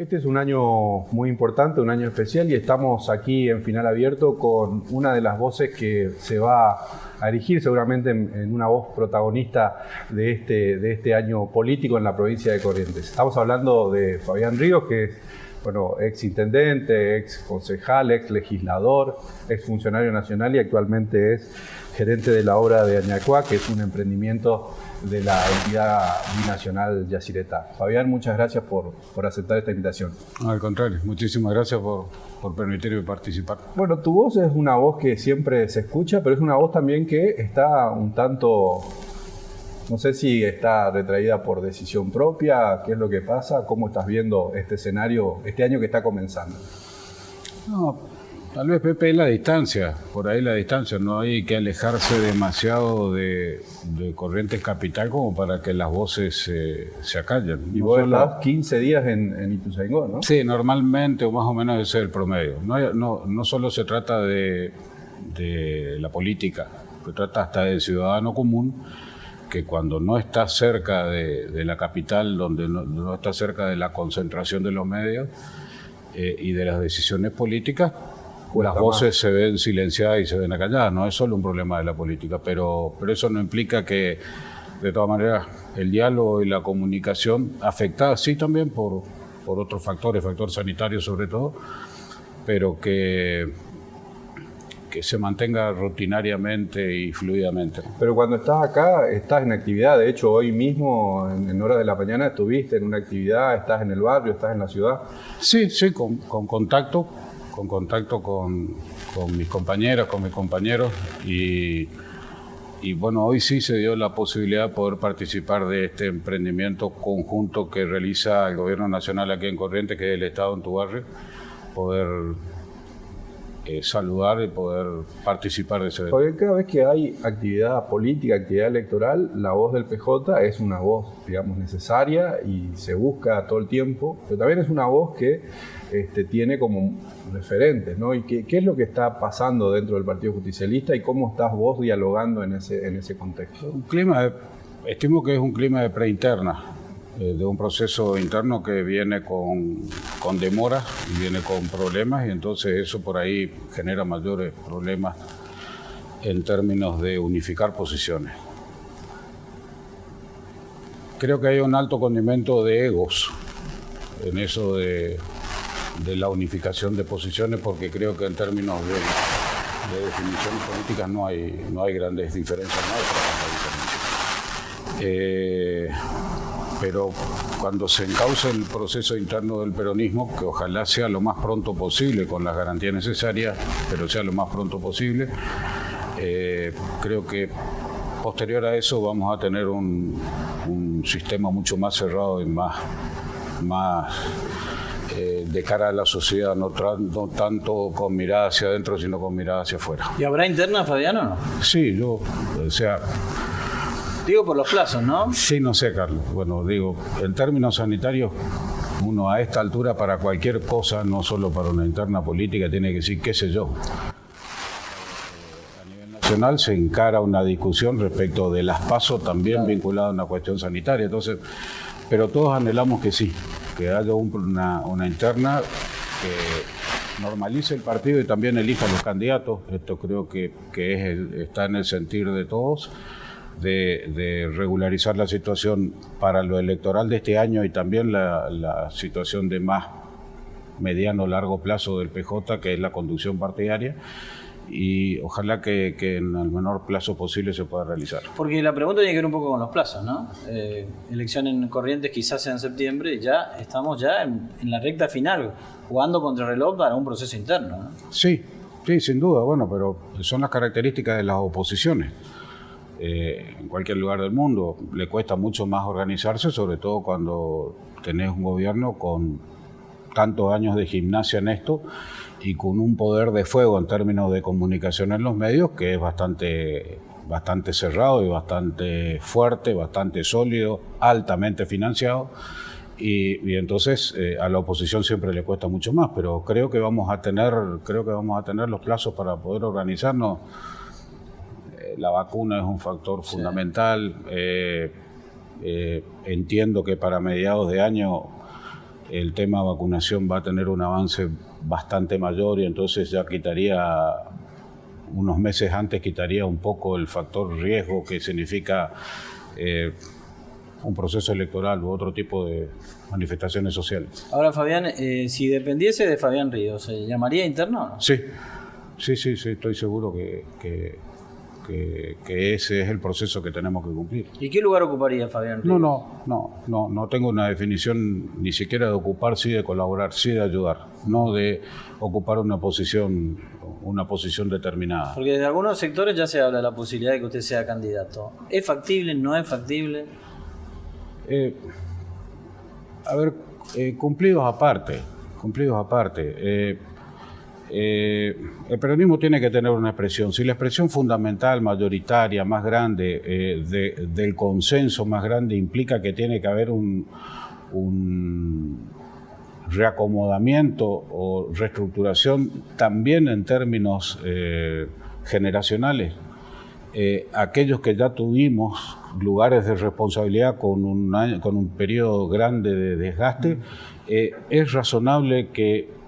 Este es un año muy importante, un año especial, y estamos aquí en Final Abierto con una de las voces que se va a erigir seguramente en una voz protagonista de este año político en la provincia de Corrientes. Estamos hablando de Fabián Ríos, que es ex intendente, ex concejal, ex legislador, ex funcionario nacional y actualmente es gerente de la obra de Añacuá, que es un emprendimiento de la entidad binacional Yacyretá. Fabián, muchas gracias por aceptar esta invitación. Al contrario, muchísimas gracias por permitirme participar. Bueno, tu voz es una voz que siempre se escucha, pero es una voz también que está un tanto, no sé si está retraída por decisión propia. ¿Qué es lo que pasa? ¿Cómo estás viendo este escenario, este año que está comenzando? No, tal vez, Pepe, es la distancia, por ahí la distancia. No hay que alejarse demasiado de Corrientes Capital como para que las voces se acallen. Y vos estás 15 días en Ituzaingó, ¿no? Sí, normalmente, o más o menos ese es el promedio. No solo se trata de la política, se trata hasta del ciudadano común, que cuando no está cerca de la capital, donde no está cerca de la concentración de los medios y de las decisiones políticas, las voces se ven silenciadas y se ven acalladas. No es solo un problema de la política, pero eso no implica que, de todas maneras, el diálogo y la comunicación, afectada sí también por otros factores, factor sanitario sobre todo, pero que se mantenga rutinariamente y fluidamente. Pero cuando estás acá, estás en actividad. De hecho, hoy mismo, en horas de la mañana, estuviste en una actividad, estás en el barrio, estás en la ciudad. Sí, con contacto con mis compañeras, con mis compañeros, y bueno, hoy sí se dio la posibilidad de poder participar de este emprendimiento conjunto que realiza el Gobierno Nacional aquí en Corrientes, que es el Estado en tu barrio, poder saludar y poder participar de ese evento. Porque cada vez que hay actividad política, actividad electoral, la voz del PJ es una voz, digamos, necesaria y se busca todo el tiempo, pero también es una voz que tiene como referentes, ¿no? ¿Y qué es lo que está pasando dentro del Partido Justicialista y cómo estás vos dialogando en ese contexto? Estimo que es un clima de preinterna, de un proceso interno que viene con demoras y viene con problemas, y entonces eso por ahí genera mayores problemas en términos de unificar posiciones. Creo que hay un alto condimento de egos en eso de la unificación de posiciones, porque creo que en términos de definiciones políticas no hay grandes diferencias, pero cuando se encauce el proceso interno del peronismo, que ojalá sea lo más pronto posible, con las garantías necesarias, pero sea lo más pronto posible, creo que posterior a eso vamos a tener un sistema mucho más cerrado y más de cara a la sociedad, no tanto con mirada hacia adentro, sino con mirada hacia afuera. ¿Y habrá interna, Fabián, o no? Sí, digo por los plazos, ¿no? Sí, no sé, Carlos. Bueno, digo, en términos sanitarios, uno a esta altura para cualquier cosa, no solo para una interna política, tiene que decir qué sé yo. A nivel nacional se encara una discusión respecto de las PASO también vinculada a una cuestión sanitaria. Entonces, pero todos anhelamos que sí, que haya una interna que normalice el partido y también elija los candidatos. Esto creo que está en el sentir de todos. De regularizar la situación para lo electoral de este año y también la situación de más mediano o largo plazo del PJ, que es la conducción partidaria, y ojalá que en el menor plazo posible se pueda realizar. Porque la pregunta tiene que ver un poco con los plazos, ¿no? Elección en Corrientes quizás sea en septiembre, ya estamos ya en la recta final, jugando contra el reloj para un proceso interno, ¿no? Sí, sin duda, bueno, pero son las características de las oposiciones. En cualquier lugar del mundo le cuesta mucho más organizarse, sobre todo cuando tenés un gobierno con tantos años de gimnasia en esto y con un poder de fuego en términos de comunicación en los medios que es bastante cerrado y bastante fuerte, bastante sólido, altamente financiado, y entonces a la oposición siempre le cuesta mucho más, pero creo que vamos a tener los plazos para poder organizarnos. La vacuna es un factor fundamental. Entiendo que para mediados de año el tema vacunación va a tener un avance bastante mayor y entonces ya unos meses antes quitaría un poco el factor riesgo que significa un proceso electoral u otro tipo de manifestaciones sociales. Ahora, Fabián, si dependiese de Fabián Ríos, ¿se llamaría interno o no? Sí, estoy seguro que ese es el proceso que tenemos que cumplir. ¿Y qué lugar ocuparía Fabián Ríos? No tengo una definición ni siquiera de ocupar, sí de colaborar, sí de ayudar, no de ocupar una posición determinada. Porque desde algunos sectores ya se habla de la posibilidad de que usted sea candidato. ¿Es factible? ¿No es factible? Cumplidos aparte. El peronismo tiene que tener una expresión. Si la expresión fundamental, mayoritaria, más grande, del consenso más grande, implica que tiene que haber un reacomodamiento o reestructuración también en términos generacionales, aquellos que ya tuvimos lugares de responsabilidad con un periodo grande de desgaste, es razonable que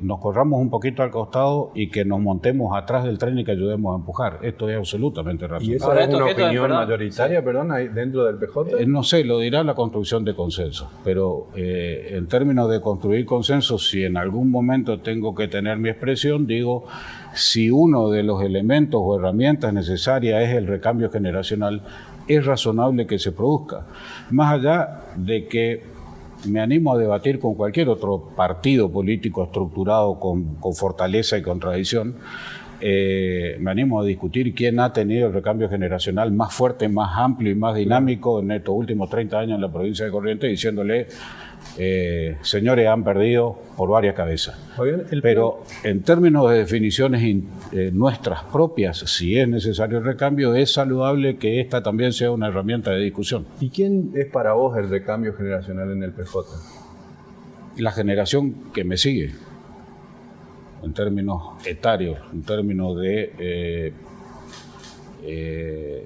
nos corramos un poquito al costado y que nos montemos atrás del tren y que ayudemos a empujar. Esto es absolutamente razonable. ¿Y esa es una opinión mayoritaria, ahí dentro del PJ? No sé, lo dirá la construcción de consenso, pero en términos de construir consenso, si en algún momento tengo que tener mi expresión, digo, si uno de los elementos o herramientas necesarias es el recambio generacional, es razonable que se produzca. Más allá de que me animo a debatir con cualquier otro partido político estructurado con fortaleza y con tradición. Me animo a discutir quién ha tenido el recambio generacional más fuerte, más amplio y más dinámico en estos últimos 30 años en la provincia de Corrientes, diciéndole, señores, han perdido por varias cabezas. Pero en términos de definiciones nuestras propias, si es necesario el recambio, es saludable que esta también sea una herramienta de discusión. ¿Y quién es para vos el recambio generacional en el PJ? La generación que me sigue, en términos etarios, en términos de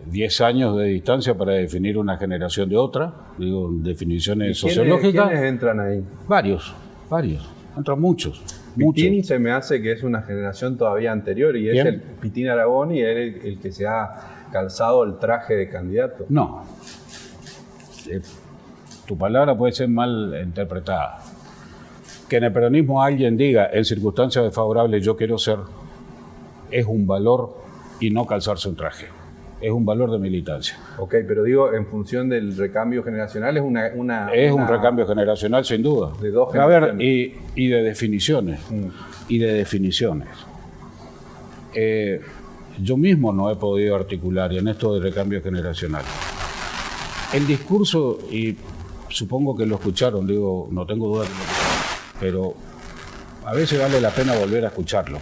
10 años de distancia para definir una generación de otra, digo, definiciones sociológicas. ¿Quiénes entran ahí? Varios, entran muchos. Pitín se me hace que es una generación todavía anterior y es el Pitín Aragón y es el que se ha calzado el traje de candidato. No, tu palabra puede ser mal interpretada. Que en el peronismo alguien diga en circunstancias desfavorables yo quiero ser, es un valor y no calzarse un traje. Es un valor de militancia. Ok, pero digo, en función del recambio generacional, es un recambio generacional, sin duda. De dos generaciones. A ver, y de definiciones. Y de definiciones. Yo mismo no he podido articular en esto de recambio generacional. El discurso, y supongo que lo escucharon, digo, no tengo duda que lo escucharon, pero a veces vale la pena volver a escucharlo.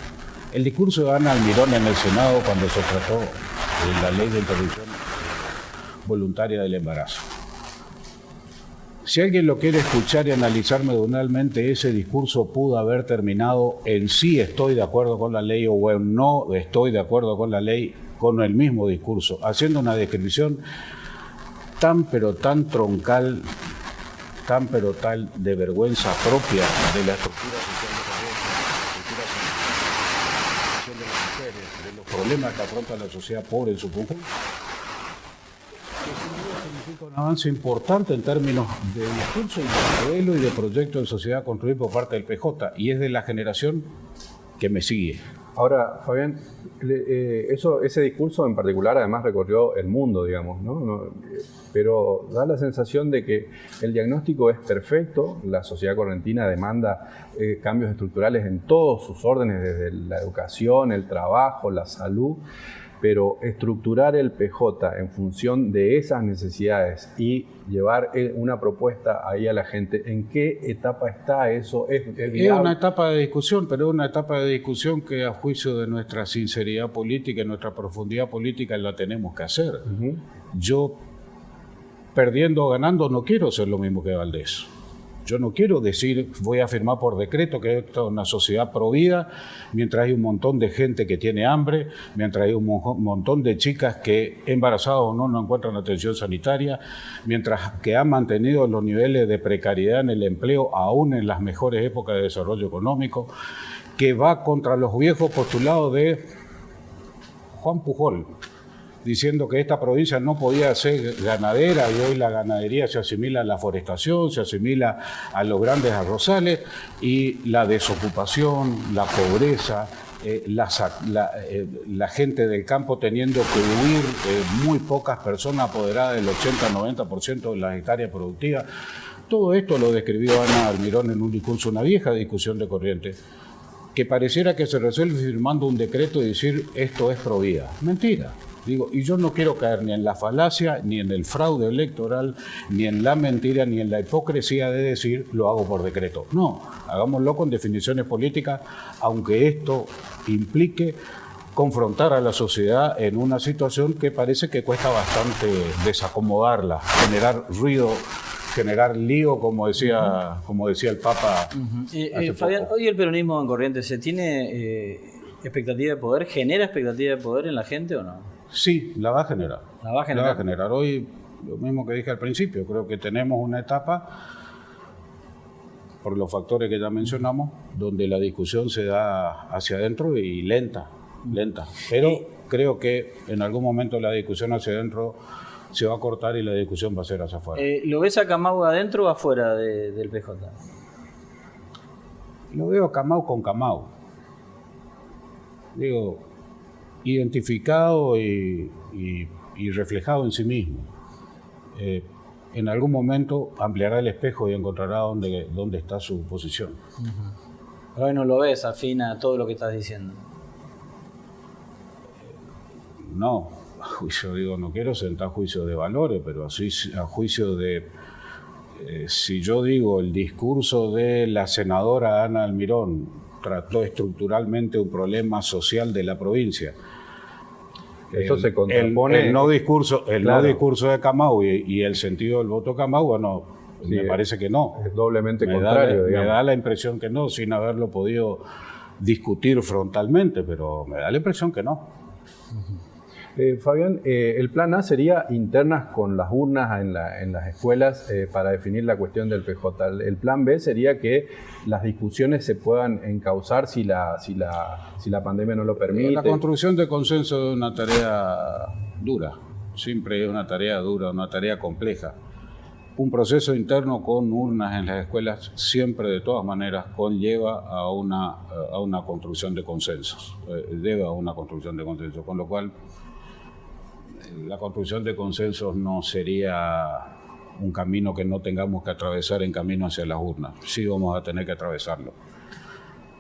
El discurso de Ana Almirón en el Senado cuando se trató de la ley de interrupción voluntaria del embarazo. Si alguien lo quiere escuchar y analizar medionalmente, ese discurso pudo haber terminado en sí estoy de acuerdo con la ley o en no estoy de acuerdo con la ley, con el mismo discurso, haciendo una descripción tan pero tan troncal, tan pero tal de vergüenza propia de la estructura social de de las mujeres, de los problemas que afronta la sociedad pobre en su conjunto, que sin duda significa un avance importante en términos de discurso y de modelo y de proyecto de sociedad construido por parte del PJ, y es de la generación que me sigue. Ahora, Fabián, ese discurso en particular además recorrió el mundo, digamos, ¿no? Pero da la sensación de que el diagnóstico es perfecto, la sociedad correntina demanda cambios estructurales en todos sus órdenes, desde la educación, el trabajo, la salud, pero estructurar el PJ en función de esas necesidades y llevar una propuesta ahí a la gente, ¿en qué etapa está eso? ¿Es una etapa de discusión, pero es una etapa de discusión que a juicio de nuestra sinceridad política y nuestra profundidad política la tenemos que hacer. Yo, perdiendo o ganando, no quiero ser lo mismo que Valdés. Yo no quiero decir, voy a firmar por decreto que esto es una sociedad provida, mientras hay un montón de gente que tiene hambre, mientras hay un montón de chicas que embarazadas o no encuentran atención sanitaria, mientras que han mantenido los niveles de precariedad en el empleo aún en las mejores épocas de desarrollo económico, que va contra los viejos postulados de Juan Pujol, diciendo que esta provincia no podía ser ganadera y hoy la ganadería se asimila a la forestación, se asimila a los grandes arrozales y la desocupación, la pobreza, la gente del campo teniendo que huir, muy pocas personas apoderadas del 80-90% de las hectáreas productivas. Todo esto lo describió Ana Almirón en un discurso, una vieja discusión de Corrientes, que pareciera que se resuelve firmando un decreto y decir esto es provida. Mentira. Digo, y yo no quiero caer ni en la falacia, ni en el fraude electoral, ni en la mentira, ni en la hipocresía de decir lo hago por decreto. No, hagámoslo con definiciones políticas, aunque esto implique confrontar a la sociedad en una situación que parece que cuesta bastante desacomodarla, generar ruido, generar lío, como decía el Papa. Fabián, hoy el peronismo en Corrientes, ¿se tiene expectativa de poder? ¿Genera expectativa de poder en la gente o no? Sí, la va a generar. La va a generar. La va a generar. Hoy, lo mismo que dije al principio, creo que tenemos una etapa, por los factores que ya mencionamos, donde la discusión se da hacia adentro y lenta. Pero creo que en algún momento la discusión hacia adentro se va a cortar y la discusión va a ser hacia afuera. ¿Lo ves a Camau adentro o afuera del PJ? Lo veo a Camau con Camau. Digo, identificado y reflejado en sí mismo. En algún momento ampliará el espejo y encontrará dónde está su posición. Pero hoy no lo ves afín a todo lo que estás diciendo. No, a juicio, no quiero sentar juicio de valores, pero a juicio de... si yo digo el discurso de la senadora Ana Almirón trató estructuralmente un problema social de la provincia. Eso se contrapone. El no discurso de Camau y el sentido del voto Camau, bueno, sí, me parece que no. Es doblemente contrario. Me da la impresión que no, sin haberlo podido discutir frontalmente, pero me da la impresión que no. Fabián, el plan A sería internas con las urnas en las escuelas para definir la cuestión del PJ. El plan B sería que las discusiones se puedan encauzar si la pandemia no lo permite. La construcción de consenso es una tarea dura, siempre es una tarea dura, una tarea compleja. Un proceso interno con urnas en las escuelas siempre, de todas maneras, conlleva a una construcción de consensos, lleva a una construcción de consensos, con lo cual la construcción de consensos no sería un camino que no tengamos que atravesar en camino hacia las urnas. Sí vamos a tener que atravesarlo.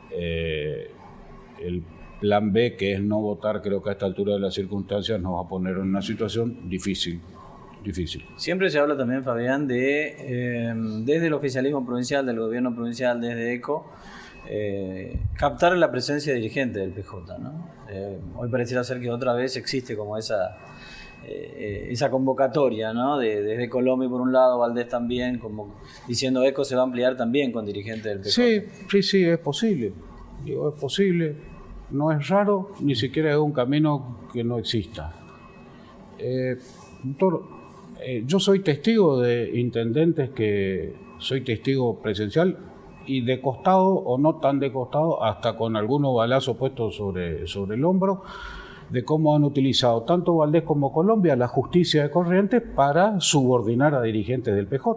El plan B, que es no votar, creo que a esta altura de las circunstancias nos va a poner en una situación difícil. Siempre se habla también, Fabián, desde el oficialismo provincial, del gobierno provincial, desde ECO, captar la presencia dirigente del PJ, ¿no? Hoy pareciera ser que otra vez existe como esa convocatoria, ¿no? Desde Colombia por un lado, Valdés también, como diciendo ECO se va a ampliar también con dirigentes del PJ. Sí, es posible. Es posible. No es raro, ni siquiera es un camino que no exista. Yo soy testigo de intendentes soy testigo presencial y de costado o no tan de costado, hasta con algunos balazos puestos sobre el hombro, de cómo han utilizado tanto Valdés como Colombia la justicia de Corrientes para subordinar a dirigentes del PJ,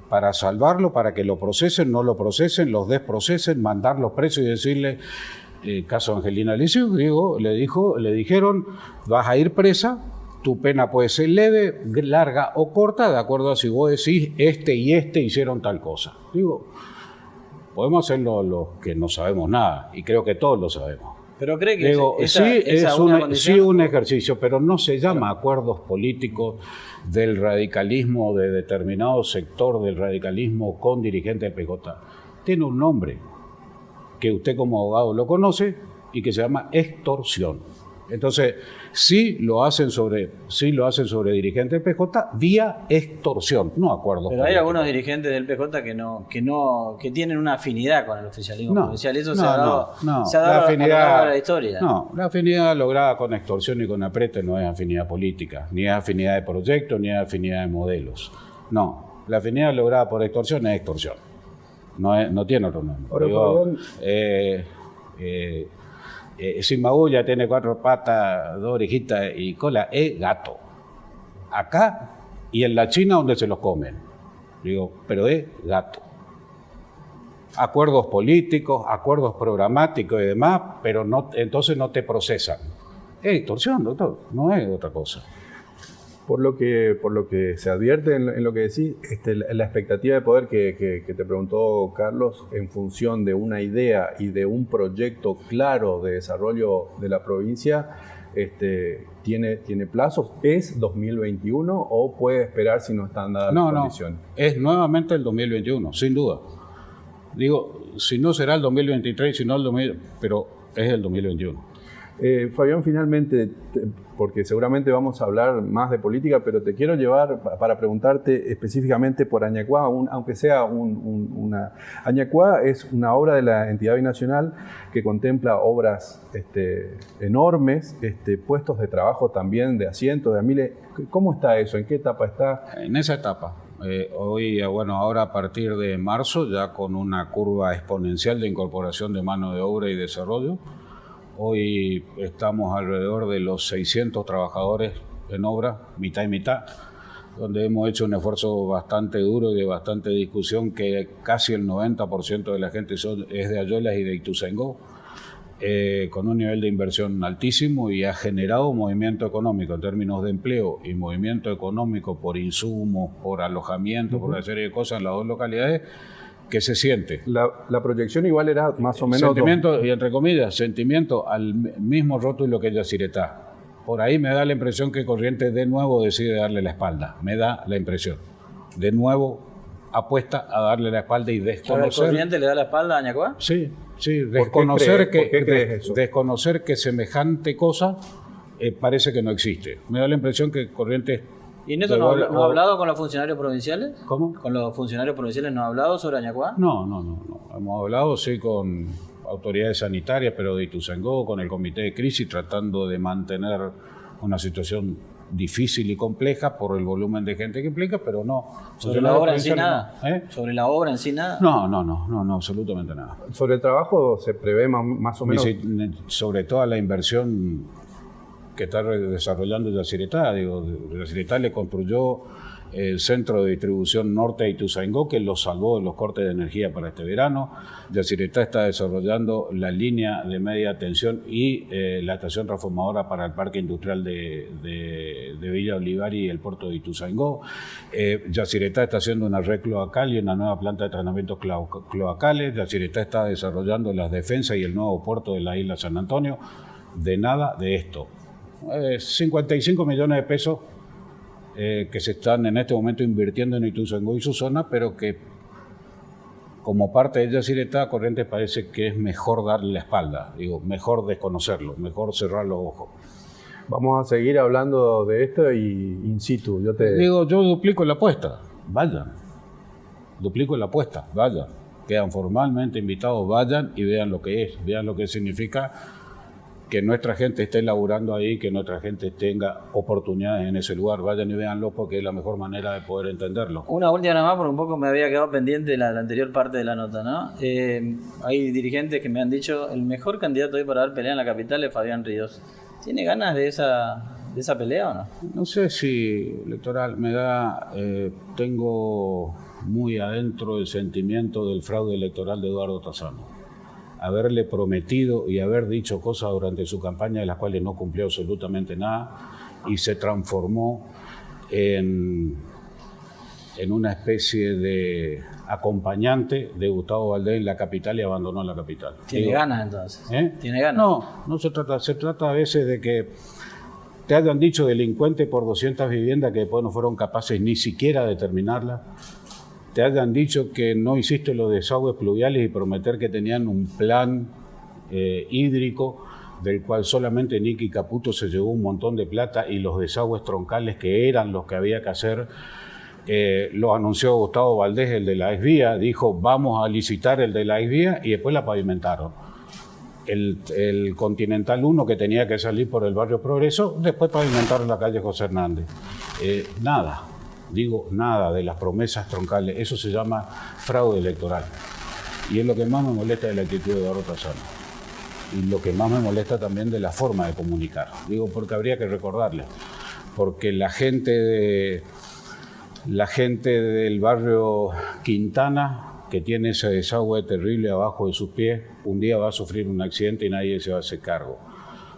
para salvarlo, para que lo procesen, no lo procesen, los desprocesen, mandarlos presos y decirle, caso Angelina Liceu, le dijeron, vas a ir presa, tu pena puede ser leve, larga o corta, de acuerdo a si vos decís este y este hicieron tal cosa. Podemos hacerlo los que no sabemos nada, y creo que todos lo sabemos. Pero cree que sí, un ejercicio, pero no se llama acuerdos políticos del radicalismo, de determinado sector del radicalismo con dirigentes del PJ. Tiene un nombre que usted como abogado lo conoce y que se llama extorsión. Entonces, sí lo hacen sobre dirigentes del PJ vía extorsión, no acuerdos. Pero hay algunos dirigentes del PJ que tienen una afinidad con el oficialismo provincial. Eso se ha dado a lo largo de la historia. No, la afinidad lograda con extorsión y con aprete no es afinidad política, ni es afinidad de proyectos, ni es afinidad de modelos. No, la afinidad lograda por extorsión es extorsión. No tiene otro nombre. Sin magulla, tiene 4 patas, 2 orejitas y cola, es gato. Acá y en la China donde se los comen. Digo, pero es gato. Acuerdos políticos, acuerdos programáticos y demás, pero entonces no te procesan. Es extorsión, doctor, no es otra cosa. Por lo que se advierte en lo que decís, la expectativa de poder que te preguntó Carlos, en función de una idea y de un proyecto claro de desarrollo de la provincia, ¿tiene plazos? ¿Es 2021 o puede esperar si no están dadas las condiciones? No, es nuevamente el 2021, sin duda. Digo, si no será el 2023, si no pero es el 2021. Fabián, finalmente, porque seguramente vamos a hablar más de política, pero te quiero llevar para preguntarte específicamente por Añacuá, aunque sea una... Añacuá es una obra de la entidad binacional que contempla obras enormes, puestos de trabajo también de a cientos, de a miles. ¿Cómo está eso? ¿En qué etapa está? En esa etapa. Ahora a partir de marzo, ya con una curva exponencial de incorporación de mano de obra y desarrollo. Hoy estamos alrededor de los 600 trabajadores en obra, mitad y mitad, donde hemos hecho un esfuerzo bastante duro y de bastante discusión, que casi el 90% de la gente es de Ayolas y de Ituzaingó, con un nivel de inversión altísimo, y ha generado movimiento económico en términos de empleo y movimiento económico por insumos, por alojamiento, por una serie de cosas en las dos localidades, que se siente. La proyección igual era más o menos... Sentimiento, y entre comillas, sentimiento al mismo rótulo que Yacyretá. Por ahí me da la impresión que Corrientes de nuevo decide darle la espalda. Me da la impresión. De nuevo apuesta a darle la espalda y desconocer... ¿Corrientes le da la espalda a Añacuá? Sí. ¿Por qué crees eso? Desconocer que semejante cosa parece que no existe. Me da la impresión que Corrientes... ¿Y en eso no ha hablado con los funcionarios provinciales? ¿Cómo? ¿Con los funcionarios provinciales no ha hablado sobre Añacuá? No. Hemos hablado, sí, con autoridades sanitarias, pero de Ituzaingó, con el comité de crisis, tratando de mantener una situación difícil y compleja por el volumen de gente que implica, pero no. ¿Sobre la obra en sí nada? ¿Sobre la obra en sí nada? No, absolutamente nada. ¿Sobre el trabajo se prevé más o menos? Sobre toda la inversión que está desarrollando Yacyretá. Yacyretá le construyó el centro de distribución norte de Ituzaingó, que lo salvó de los cortes de energía para este verano. Yacyretá está desarrollando la línea de media tensión y la estación transformadora para el parque industrial de Villa Olivari y el puerto de Ituzaingó. Yacyretá está haciendo una red cloacal y una nueva planta de tratamientos cloacales. Yacyretá está desarrollando las defensas y el nuevo puerto de la isla San Antonio. De nada de esto. 55 millones de pesos que se están en este momento invirtiendo en Ituzaingó y su zona, pero que como parte de Yacyretá, Corrientes parece que es mejor darle la espalda, mejor desconocerlo, mejor cerrar los ojos. Vamos a seguir hablando de esto y in situ. Yo duplico la apuesta, vayan. Quedan formalmente invitados, vayan y vean lo que es, vean lo que significa que nuestra gente esté laburando ahí, que nuestra gente tenga oportunidades en ese lugar. Vayan y véanlo, porque es la mejor manera de poder entenderlo. Una última nada más, porque un poco me había quedado pendiente de la anterior parte de la nota, ¿no? Hay dirigentes que me han dicho, el mejor candidato hoy para dar pelea en la capital es Fabián Ríos. ¿Tiene ganas de esa pelea o no? No sé si electoral tengo muy adentro el sentimiento del fraude electoral de Eduardo Tassano. Haberle prometido y haber dicho cosas durante su campaña de las cuales no cumplió absolutamente nada, y se transformó en una especie de acompañante de Gustavo Valdés en la capital y abandonó la capital. ¿Tiene ganas entonces? ¿Tiene ganas? No se trata a veces de que te hayan dicho delincuente por 200 viviendas que después no fueron capaces ni siquiera de terminarlas. Te hayan dicho que no hiciste los desagües pluviales y prometer que tenían un plan hídrico del cual solamente Nicky Caputo se llevó un montón de plata y los desagües troncales que eran los que había que hacer, lo anunció Gustavo Valdés, el de la exvía, dijo vamos a licitar el de la exvía y después la pavimentaron. El Continental 1 que tenía que salir por el barrio Progreso, después pavimentaron la calle José Hernández. Nada de las promesas troncales, eso se llama fraude electoral. Y es lo que más me molesta de la actitud de Eduardo Trajano. Y lo que más me molesta también de la forma de comunicar. Digo, porque habría que recordarle. Porque la gente del barrio Quintana, que tiene ese desagüe terrible abajo de sus pies, un día va a sufrir un accidente y nadie se va a hacer cargo.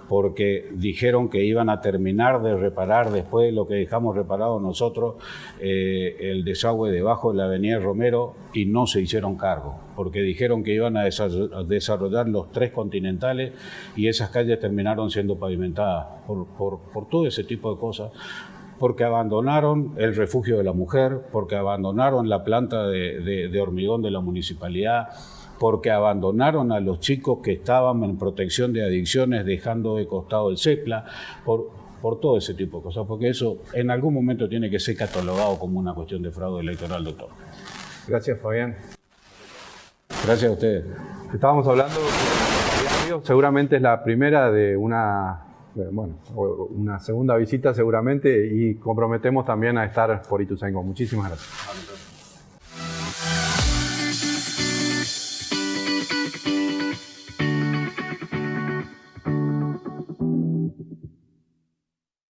Porque dijeron que iban a terminar de reparar después de lo que dejamos reparado nosotros el desagüe debajo de la avenida Romero y no se hicieron cargo, porque dijeron que iban a desarrollar los 3 continentales y esas calles terminaron siendo pavimentadas por todo ese tipo de cosas, porque abandonaron el refugio de la mujer, porque abandonaron la planta de hormigón de la municipalidad, porque abandonaron a los chicos que estaban en protección de adicciones, dejando de costado el CEPLA, por todo ese tipo de cosas, porque eso en algún momento tiene que ser catalogado como una cuestión de fraude electoral, doctor. Gracias, Fabián. Gracias a ustedes. Estábamos hablando de Fabián Ríos, seguramente es la primera de una segunda visita seguramente, y comprometemos también a estar por Ituzaingó. Muchísimas gracias.